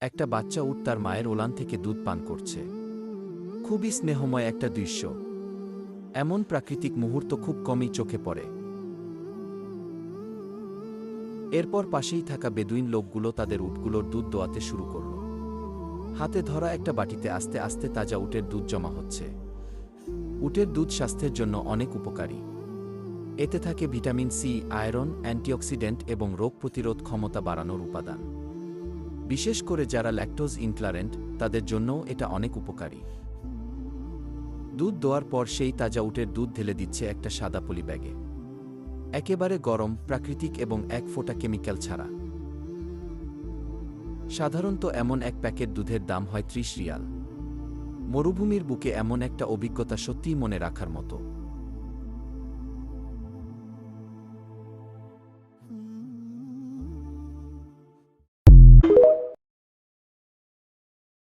একটা বাচ্চা উট তার মায়ের ওলান থেকে দুধ পান করছে। খুবই স্নেহময় একটা দৃশ্য। এমন প্রাকৃতিক মুহূর্ত খুব কমই চোখে পড়ে। এরপর পাশেই থাকা বেদুইন লোকগুলো তাদের উটগুলোর দুধ দোয়াতে শুরু করল। হাতে ধরা একটা বাটিতে আস্তে আস্তে তাজা উটের দুধ জমা হচ্ছে। উটের দুধ স্বাস্থ্যের জন্য অনেক উপকারী। এতে থাকে ভিটামিন সি, আয়রন, অ্যান্টিঅক্সিডেন্ট এবং রোগ প্রতিরোধ ক্ষমতা বাড়ানোর উপাদান। বিশেষ করে যারা ল্যাকটোজ ইনটলারেন্ট তাদের জন্যও এটা অনেক উপকারী। দুধ দোয়ার পর সেই তাজা উটের দুধ ঢেলে দিচ্ছে একটা সাদা পলি ব্যাগে। একেবারে গরম, প্রাকৃতিক এবং এক ফোঁটা কেমিক্যাল ছাড়া। সাধারণত এমন এক প্যাকেট দুধের দাম হয় ৩০ রিয়াল। মরুভূমির বুকে এমন একটা অভিজ্ঞতা সত্যিই মনে রাখার মতো।